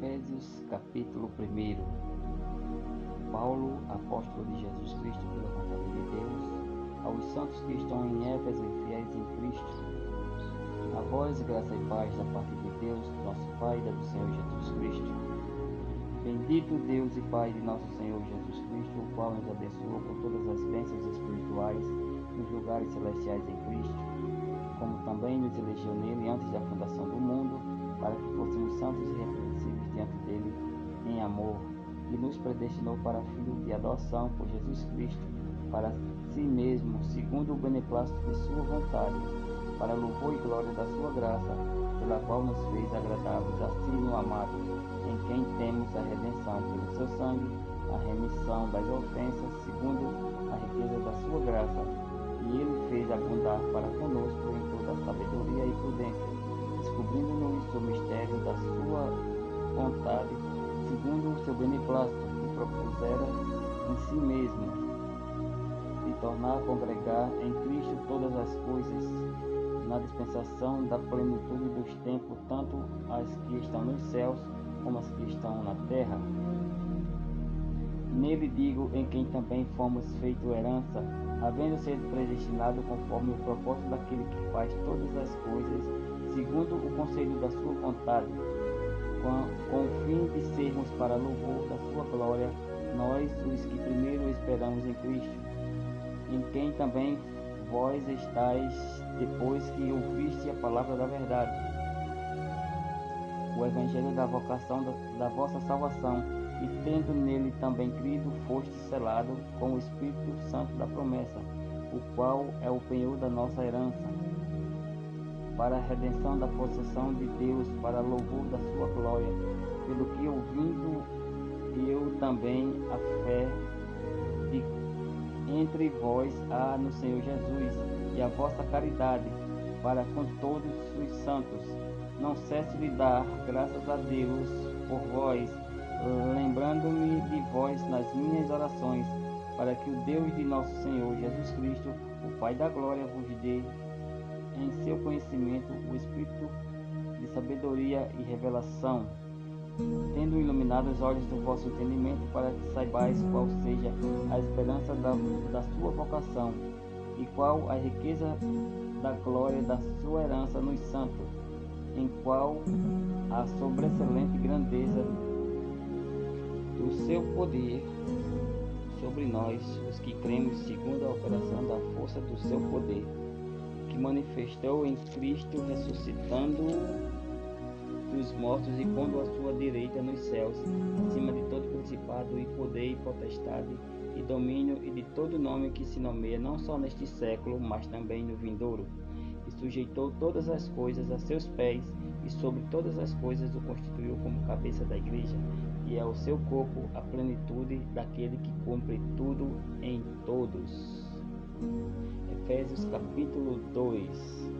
Efésios capítulo 1. Paulo, apóstolo de Jesus Cristo pela vontade de Deus, aos santos que estão em Éfeso e fiéis em Cristo, a vós graça e paz da parte de Deus, nosso Pai e da do Senhor Jesus Cristo. Bendito Deus e Pai de nosso Senhor Jesus Cristo, o qual nos abençoou com todas as bênçãos espirituais nos lugares celestiais em Cristo, como também nos elegeu nele antes da fundação do mundo, para que fôssemos santos e irrepreensíveis diante dele em amor, e nos predestinou para filhos de adoção por Jesus Cristo, para si mesmo, segundo o beneplácito de sua vontade, para louvor e glória da sua graça, pela qual nos fez agradáveis assim no amado, em quem temos a redenção pelo seu sangue, a remissão das ofensas, segundo a riqueza da sua graça, e ele fez abundar para conosco em toda a sabedoria e prudência, descobrindo-nos o mistério da sua vontade, segundo o seu beneplácito, que propusera em si mesmo, de tornar a congregar em Cristo todas as coisas, na dispensação da plenitude dos tempos, tanto as que estão nos céus, como as que estão na terra. Nele digo, em quem também fomos feito herança, havendo sido predestinado conforme o propósito daquele que faz todas as coisas, segundo o conselho da sua vontade, com o fim de sermos para louvor da sua glória, nós, os que primeiro esperamos em Cristo, em quem também vós estáis, depois que ouviste a palavra da verdade, o evangelho da vocação da vossa salvação, e tendo nele também crido, foste selado com o Espírito Santo da promessa, o qual é o penhor da nossa herança, para a redenção da possessão de Deus, para louvor da sua glória, pelo que ouvindo eu também a fé de entre vós há no Senhor Jesus, e a vossa caridade para com todos os santos. Não cesso de dar graças a Deus por vós, lembrando-me de vós nas minhas orações, para que o Deus de nosso Senhor Jesus Cristo, o Pai da glória, vos dê em seu conhecimento o espírito de sabedoria e revelação, tendo iluminado os olhos do vosso entendimento, para que saibais qual seja a esperança da sua vocação, e qual a riqueza da glória da sua herança nos santos, em qual a sobreexcelente grandeza do seu poder sobre nós, os que cremos, segundo a operação da força do seu poder, que manifestou em Cristo, ressuscitando dos mortos e pondo à sua direita nos céus, acima de todo principado e poder e potestade e domínio e de todo nome que se nomeia, não só neste século, mas também no vindouro. E sujeitou todas as coisas a seus pés, e sobre todas as coisas o constituiu como cabeça da igreja, que é o seu corpo, a plenitude daquele que cumpre tudo em todos. Efésios capítulo 2.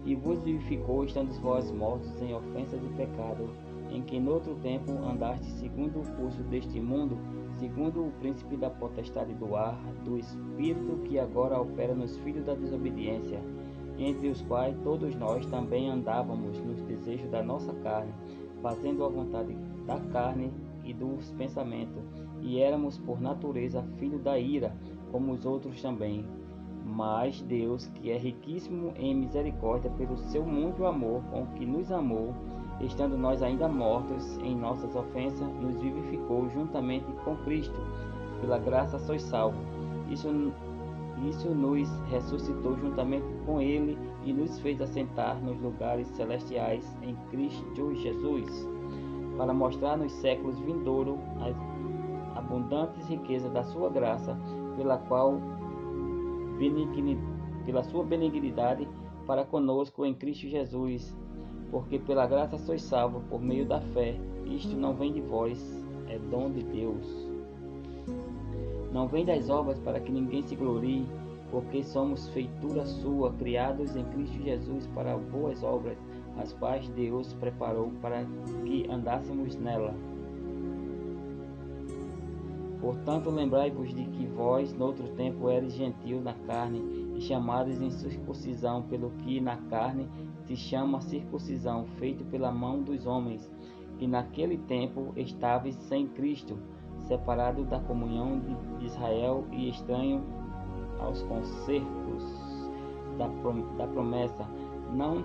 E vos vivificou, estando vós mortos em ofensas e pecado, em que noutro tempo andaste segundo o curso deste mundo, segundo o príncipe da potestade do ar, do espírito que agora opera nos filhos da desobediência, entre os quais todos nós também andávamos nos desejos da nossa carne, fazendo a vontade da carne e dos pensamentos, e éramos por natureza filhos da ira, como os outros também. Mas Deus, que é riquíssimo em misericórdia, pelo seu muito amor com que nos amou, estando nós ainda mortos em nossas ofensas, nos vivificou juntamente com Cristo. Pela graça sois salvos. Isso nos ressuscitou juntamente com Ele e nos fez assentar nos lugares celestiais em Cristo Jesus, para mostrar nos séculos vindouros as abundantes riquezas da sua graça, pela sua benignidade para conosco em Cristo Jesus, porque pela graça sois salvos por meio da fé. Isto não vem de vós, é dom de Deus. Não vem das obras, para que ninguém se glorie, porque somos feitura sua, criados em Cristo Jesus para boas obras, as quais Deus preparou para que andássemos nela. Portanto, lembrai-vos de que vós, noutro tempo, eres gentios na carne, e chamados em circuncisão, pelo que na carne se chama circuncisão, feito pela mão dos homens, que naquele tempo estavais sem Cristo, separado da comunhão de Israel e estranho aos concertos da promessa, não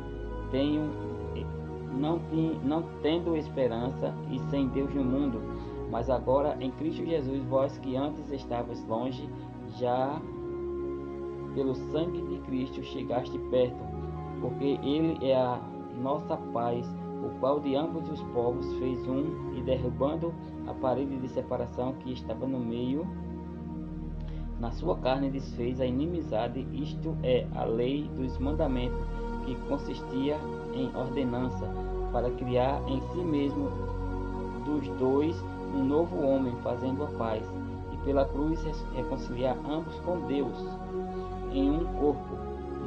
tendo esperança e sem Deus no mundo. Mas agora em Cristo Jesus, vós que antes estavais longe, já pelo sangue de Cristo chegaste perto, porque Ele é a nossa paz, o qual de ambos os povos fez um, e derrubando a parede de separação que estava no meio, na sua carne desfez a inimizade, isto é, a lei dos mandamentos, que consistia em ordenança, para criar em si mesmo dos dois um novo homem, fazendo a paz, e pela cruz reconciliar ambos com Deus em um corpo,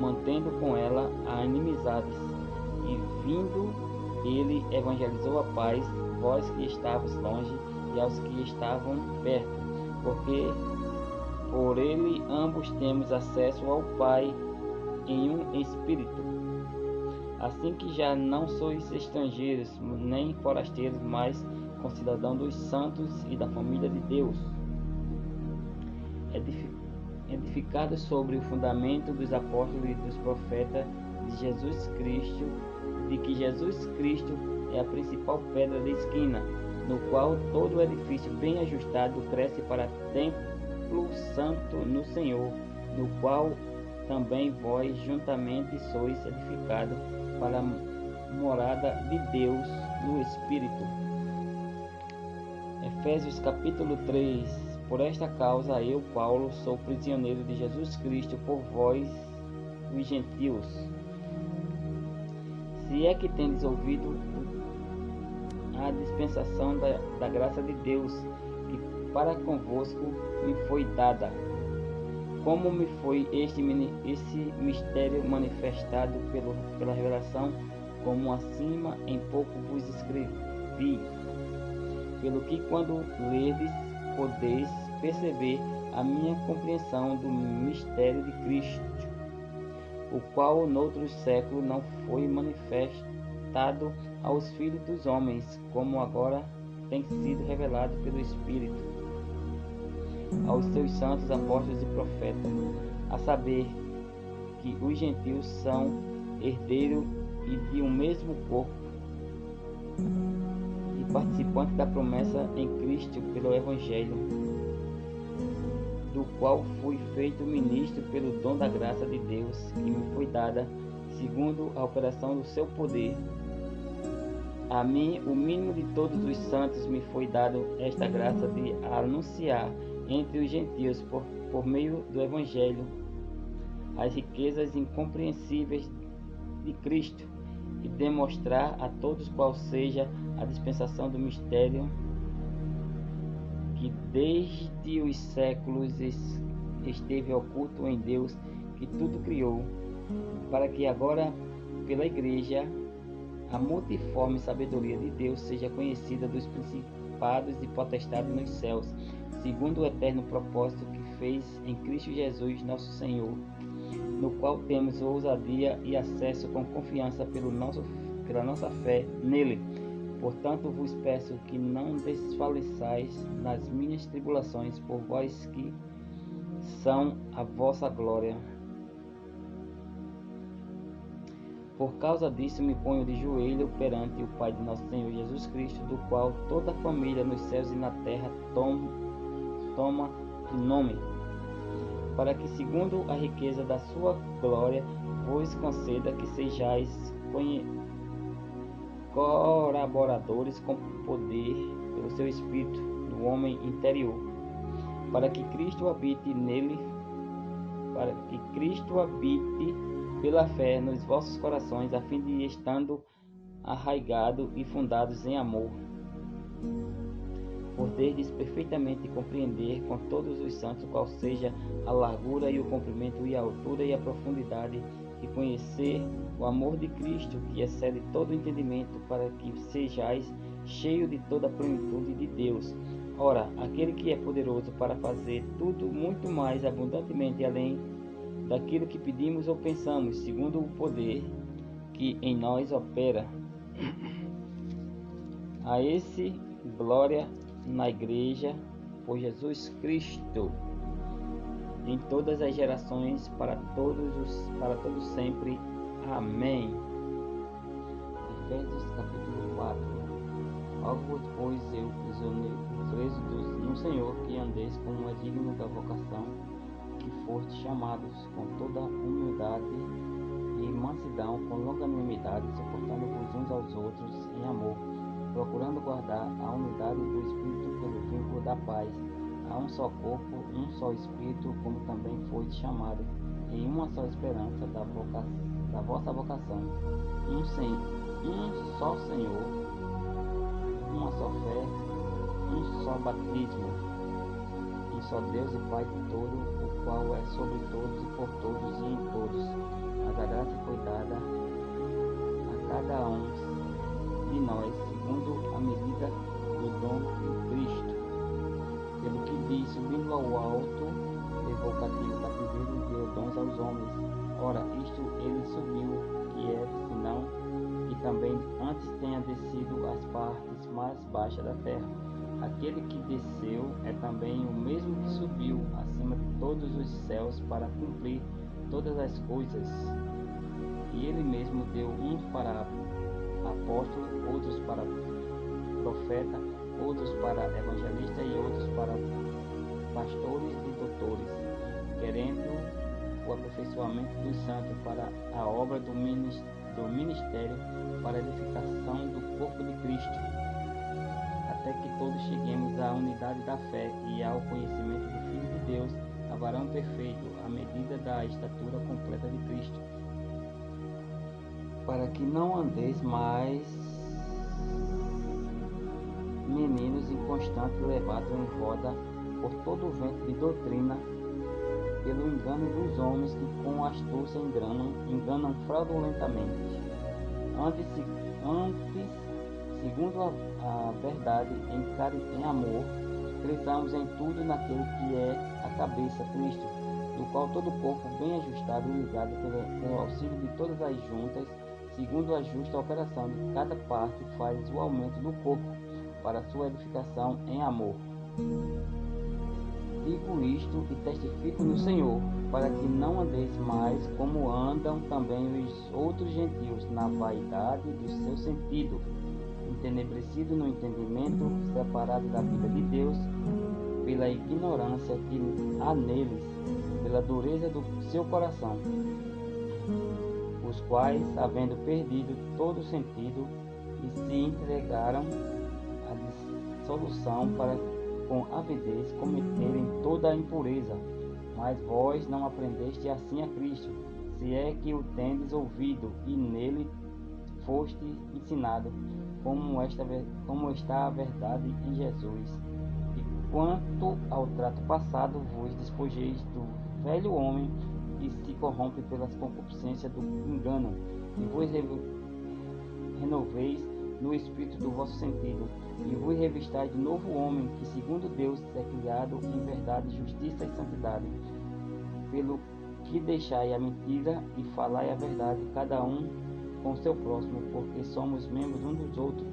mantendo com ela a inimizades. E vindo ele, evangelizou a paz, vós que estavas longe e aos que estavam perto, porque por ele ambos temos acesso ao Pai em um Espírito. Assim que já não sois estrangeiros nem forasteiros, mas concidadãos dos santos e da família de Deus, edificados sobre o fundamento dos apóstolos e dos profetas, de que Jesus Cristo é a principal pedra da esquina, no qual todo o edifício bem ajustado cresce para templo santo no Senhor, no qual também vós juntamente sois edificados para a morada de Deus no Espírito. Efésios capítulo 3. Por esta causa eu, Paulo, sou prisioneiro de Jesus Cristo por vós, os gentios. Se é que tendes ouvido a dispensação da graça de Deus, que para convosco me foi dada, como me foi esse mistério manifestado pela revelação, como acima em pouco vos escrevi, pelo que quando lerdes podeis perceber a minha compreensão do mistério de Cristo, o qual noutros séculos não foi manifestado aos filhos dos homens, como agora tem sido revelado pelo Espírito aos seus santos apóstolos e profetas, a saber que os gentios são herdeiros e de um mesmo corpo, e participantes da promessa em Cristo pelo Evangelho, do qual fui feito ministro pelo dom da graça de Deus, que me foi dada segundo a operação do seu poder. A mim, o mínimo de todos os santos, me foi dado esta graça de anunciar entre os gentios, por meio do Evangelho, as riquezas incompreensíveis de Cristo, e demonstrar a todos qual seja a dispensação do mistério que desde os séculos esteve oculto em Deus, que tudo criou, para que agora, pela Igreja, a multiforme sabedoria de Deus seja conhecida dos principados e potestades nos céus, segundo o eterno propósito que fez em Cristo Jesus nosso Senhor, no qual temos ousadia e acesso com confiança pela nossa fé nele. Portanto, vos peço que não desfaleçais nas minhas tribulações, por vós que são a vossa glória. Por causa disso me ponho de joelho perante o Pai de nosso Senhor Jesus Cristo, do qual toda a família nos céus e na terra toma o nome, para que, segundo a riqueza da sua glória, vos conceda que sejais colaboradores com poder pelo seu Espírito no homem interior, para que Cristo habite nele, para que Cristo habite pela fé nos vossos corações, a fim de, estando arraigados e fundados em amor, poderdes perfeitamente compreender com todos os santos qual seja a largura e o comprimento e a altura e a profundidade, e conhecer o amor de Cristo, que excede todo entendimento, para que sejais cheios de toda a plenitude de Deus. Ora, aquele que é poderoso para fazer tudo muito mais abundantemente além daquilo que pedimos ou pensamos, segundo o poder que em nós opera. A esse glória na igreja por Jesus Cristo em todas as gerações, para todos sempre. Amém. Efésios capítulo 4. Rogo-vos, pois, eu, prisioneiro, preso no Senhor, que andeis como é digno da vocação que fostes chamados, com toda humildade e mansidão, com longanimidade, suportando-vos uns aos outros em amor, procurando guardar a unidade do Espírito pelo vínculo da paz. Há um só corpo, um só Espírito, como também foste chamado, em uma só esperança da vossa vocação, um só Senhor, uma só fé, um só batismo, um só Deus e Pai de todo, o qual é sobre todos e por todos e em todos. Mas a graça foi dada a cada um de nós, segundo a medida do dom de Cristo. Pelo que diz, subindo ao alto, levou cativo o cativeiro e deu dons aos homens. Ora, isto ele subiu, que é senão que também antes tenha descido às partes mais baixas da terra. Aquele que desceu é também o mesmo que subiu acima de todos os céus para cumprir todas as coisas. E ele mesmo deu uns para apóstolo, outros para profeta, outros para evangelista e outros para pastores e doutores, querendo o aperfeiçoamento dos santos para a obra do ministério, para a edificação do corpo de Cristo, até que todos cheguemos à unidade da fé e ao conhecimento do Filho de Deus, a varão perfeito, à medida da estatura completa de Cristo, para que não andeis mais meninos inconstantes, levados em roda por todo o vento de doutrina, pelo engano dos homens que com astúcia enganam fraudulentamente. Antes, segundo a verdade, em amor, cresçamos em tudo naquele que é a cabeça, Cristo, do qual todo o corpo, bem ajustado e ligado pelo auxílio de todas as juntas, segundo a justa operação de cada parte, faz o aumento do corpo para a sua edificação em amor. Digo isto e testifico no Senhor, para que não andeis mais como andam também os outros gentios, na vaidade do seu sentido, entenebrecido no entendimento, separado da vida de Deus, pela ignorância que há neles, pela dureza do seu coração, os quais, havendo perdido todo o sentido, e se entregaram à dissolução para com avidez cometerem toda a impureza. Mas vós não aprendeste assim a Cristo, se é que o tendes ouvido e nele foste ensinado, como está a verdade em Jesus. E quanto ao trato passado, vos despojeis do velho homem que se corrompe pelas concupiscências do engano, e vos renoveis no espírito do vosso sentido, e vos revistais de novo homem, que segundo Deus é criado em verdade, justiça e santidade. Pelo que deixai a mentira e falai a verdade, cada um com seu próximo, porque somos membros uns dos outros.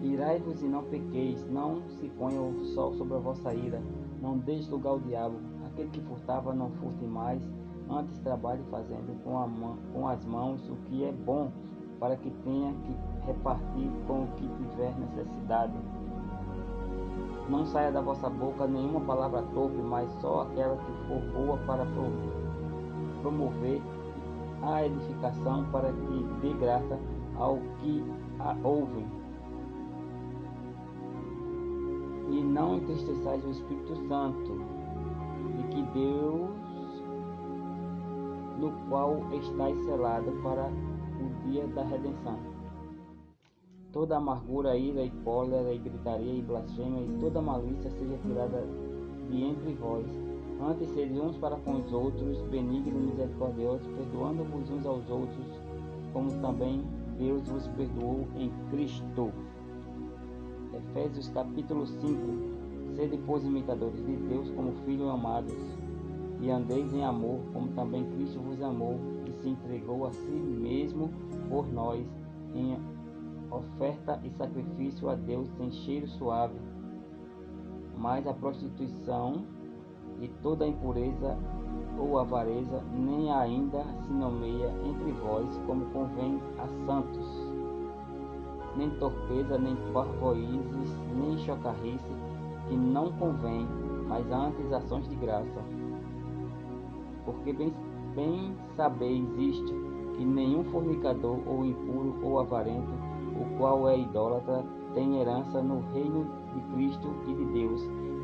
Irai-vos e não pequeis, não se ponha o sol sobre a vossa ira, não deis lugar ao diabo. Aquele que furtava, não furte mais, antes trabalhe fazendo com as mãos o que é bom, para que tenha que repartir com o que tiver necessidade. Não saia da vossa boca nenhuma palavra torpe, mas só aquela que for boa para promover a edificação, para que dê graça ao que a ouvem. E não entristeçais o Espírito Santo, de que Deus, no qual estáis selados para o dia da redenção. Toda amargura, ira e cólera, e gritaria, e blasfêmia, e toda malícia seja tirada de entre vós. Antes sede uns para com os outros, benignos e misericordiosos, perdoando-vos uns aos outros, como também Deus vos perdoou em Cristo. Efésios capítulo 5. Sede, pois, imitadores de Deus como filhos amados, e andeis em amor, como também Cristo vos amou, e se entregou a si mesmo por nós, em oferta e sacrifício a Deus tem cheiro suave, mas a prostituição e toda impureza ou avareza nem ainda se nomeia entre vós como convém a santos, nem torpeza, nem parvoízes, nem chocarrice, que não convém, mas antes ações de graça. Porque bem sabeis isto, que nenhum fornicador ou impuro ou avarento, o qual é idólatra, tem herança no reino de Cristo e de Deus.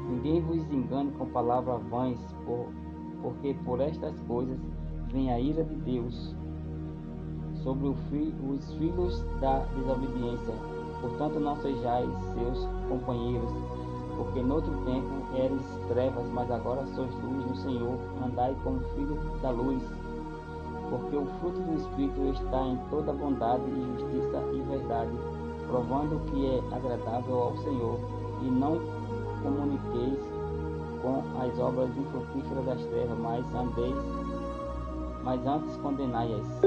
Ninguém vos engane com palavras vãs, porque por estas coisas vem a ira de Deus sobre os filhos da desobediência. Portanto, não sejais seus companheiros, porque noutro tempo eres trevas, mas agora sois luz no Senhor. Andai como filhos da luz. Porque o fruto do Espírito está em toda bondade e justiça e verdade, provando que é agradável ao Senhor, e não comuniqueis com as obras infrutíferas das trevas, mas antes condenai-as.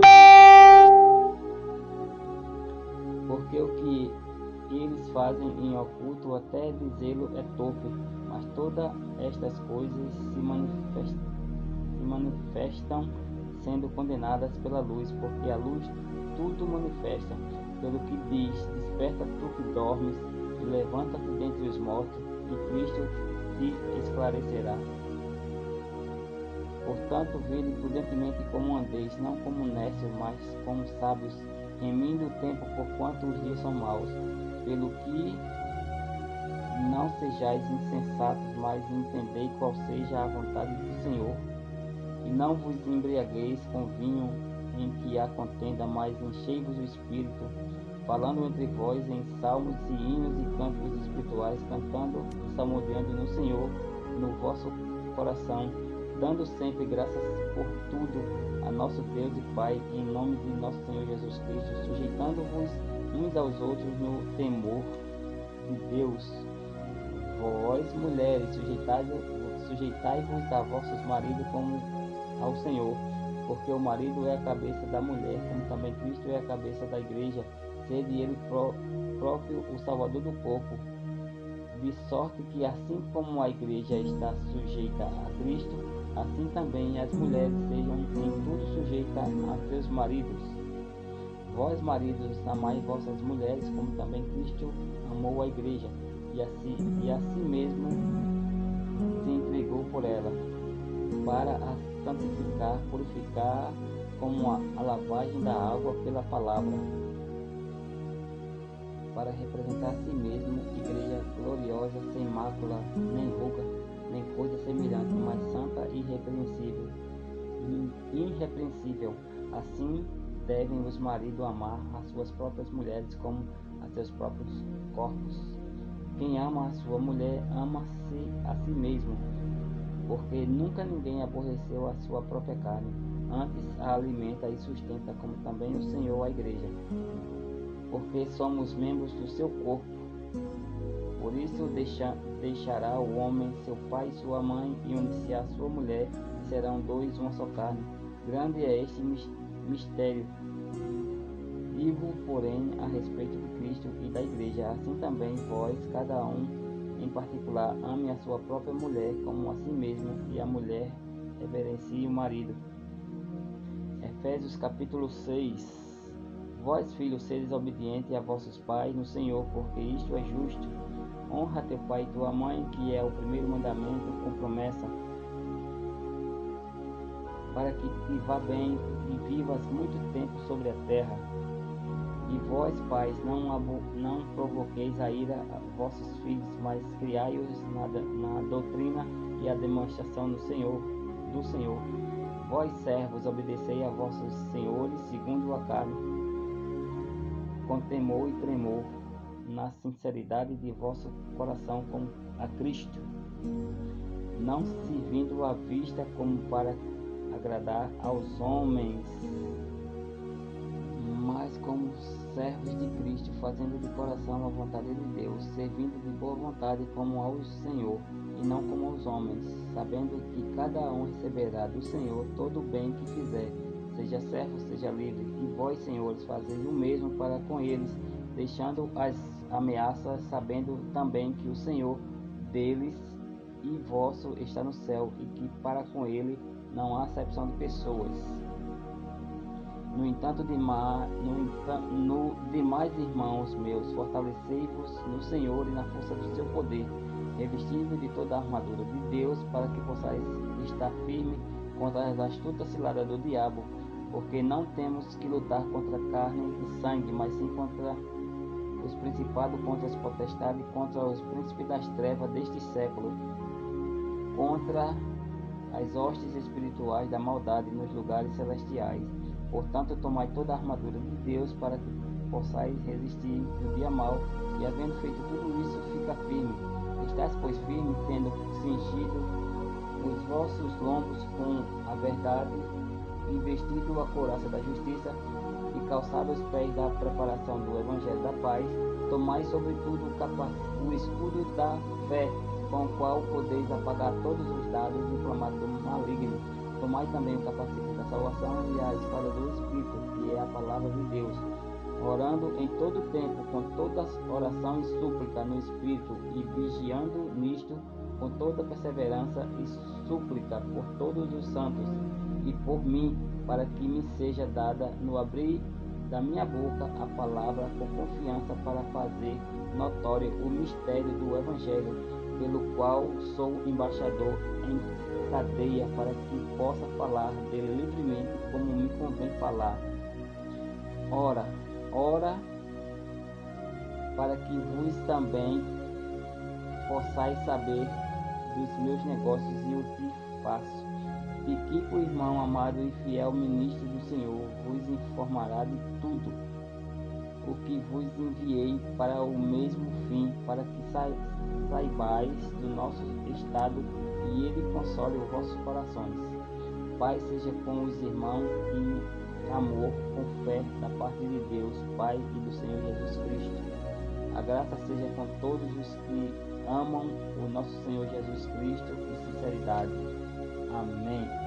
Porque o que eles fazem em oculto, até dizê-lo é torpe, mas todas estas coisas se manifestam sendo condenadas pela luz, porque a luz tudo manifesta. Pelo que diz: desperta tu que dormes, e levanta-te dentre os mortos, e Cristo te esclarecerá. Portanto, vede prudentemente como andeis, não como necios, mas como sábios, remindo o tempo, porquanto os dias são maus. Pelo que não sejais insensatos, mas entendei qual seja a vontade do Senhor. E não vos embriagueis com vinho em que há contenda, mas enchei-vos do Espírito, falando entre vós em salmos e hinos e cânticos espirituais, cantando e salmodiando no Senhor no vosso coração, dando sempre graças por tudo a nosso Deus e Pai, em nome de nosso Senhor Jesus Cristo, sujeitando-vos uns aos outros no temor de Deus. Vós, mulheres, sujeitai-vos a vossos maridos como ao Senhor, porque o marido é a cabeça da mulher, como também Cristo é a cabeça da igreja, sendo ele próprio o Salvador do corpo. De sorte que, assim como a igreja está sujeita a Cristo, assim também as mulheres sejam em tudo sujeitas a seus maridos. Vós, maridos, amai vossas mulheres, como também Cristo amou a igreja, e a si mesmo se entregou por ela, para a santificar, purificar, como a lavagem da água pela palavra, para representar a si mesmo igreja gloriosa, sem mácula, nem ruga, nem coisa semelhante, mas santa e irrepreensível. Assim devem os maridos amar as suas próprias mulheres como a seus próprios corpos. Quem ama a sua mulher, ama-se a si mesmo, porque nunca ninguém aborreceu a sua própria carne, antes a alimenta e sustenta, como também o Senhor a igreja, porque somos membros do seu corpo. Por isso deixará o homem seu pai e sua mãe, e unir-se à sua mulher, e serão dois uma só carne. Grande é este mistério. Digo, porém, a respeito de Cristo e da igreja, assim também vós, cada um em particular, ame a sua própria mulher como a si mesmo, e a mulher reverencie o marido. Efésios capítulo 6. Vós, filhos, sedes obedientes a vossos pais no Senhor, porque isto é justo. Honra teu pai e tua mãe, que é o primeiro mandamento com promessa, para que te vá bem e vivas muito tempo sobre a terra. E vós, pais, não provoqueis a ira a vossos filhos, mas criai-os na doutrina e a demonstração do Senhor. Vós, servos, obedecei a vossos senhores segundo a carne, com temor e tremor, na sinceridade de vosso coração, como a Cristo, não servindo à vista como para agradar aos homens, mas como servos de Cristo, fazendo de coração a vontade de Deus, servindo de boa vontade como ao Senhor, e não como aos homens, sabendo que cada um receberá do Senhor todo o bem que fizer, seja servo, seja livre. E vós, senhores, fazeis o mesmo para com eles, deixando as ameaças, sabendo também que o Senhor deles e vosso está no céu, e que para com ele não há acepção de pessoas. No entanto, demais, irmãos meus, fortalecei-vos no Senhor e na força do seu poder, revestindo de toda a armadura de Deus, para que possais estar firme contra as astutas ciladas do diabo, porque não temos que lutar contra carne e sangue, mas sim contra os principados, contra as potestades, contra os príncipes das trevas deste século, contra as hostes espirituais da maldade nos lugares celestiais. Portanto, tomai toda a armadura de Deus, para que possais resistir no dia mau, e havendo feito tudo isso, fica firme. Estais, pois, firme, tendo cingido os vossos lombos com a verdade, e vestido a couraça da justiça, e calçado os pés da preparação do evangelho da paz. Tomai sobretudo o escudo da fé, com o qual podeis apagar todos os dardos inflamados do maligno. Tomai também o capacete da salvação e a espada do Espírito, que é a palavra de Deus, orando em todo o tempo com toda oração e súplica no Espírito, e vigiando nisto com toda perseverança e súplica por todos os santos e por mim, para que me seja dada no abrir da minha boca a palavra com confiança, para fazer notório o mistério do Evangelho, pelo qual sou embaixador em cadeia, para que possa falar dele livremente, como me convém falar. Ora, para que vos também possais saber dos meus negócios e o que faço. Tíquico, irmão amado e fiel ministro do Senhor, vos informará de tudo o que vos enviei para o mesmo fim, para que saibais do nosso estado, e ele console os vossos corações. Paz seja com os irmãos e amor, com fé da parte de Deus, Pai, e do Senhor Jesus Cristo. A graça seja com todos os que amam o nosso Senhor Jesus Cristo em sinceridade. Amém.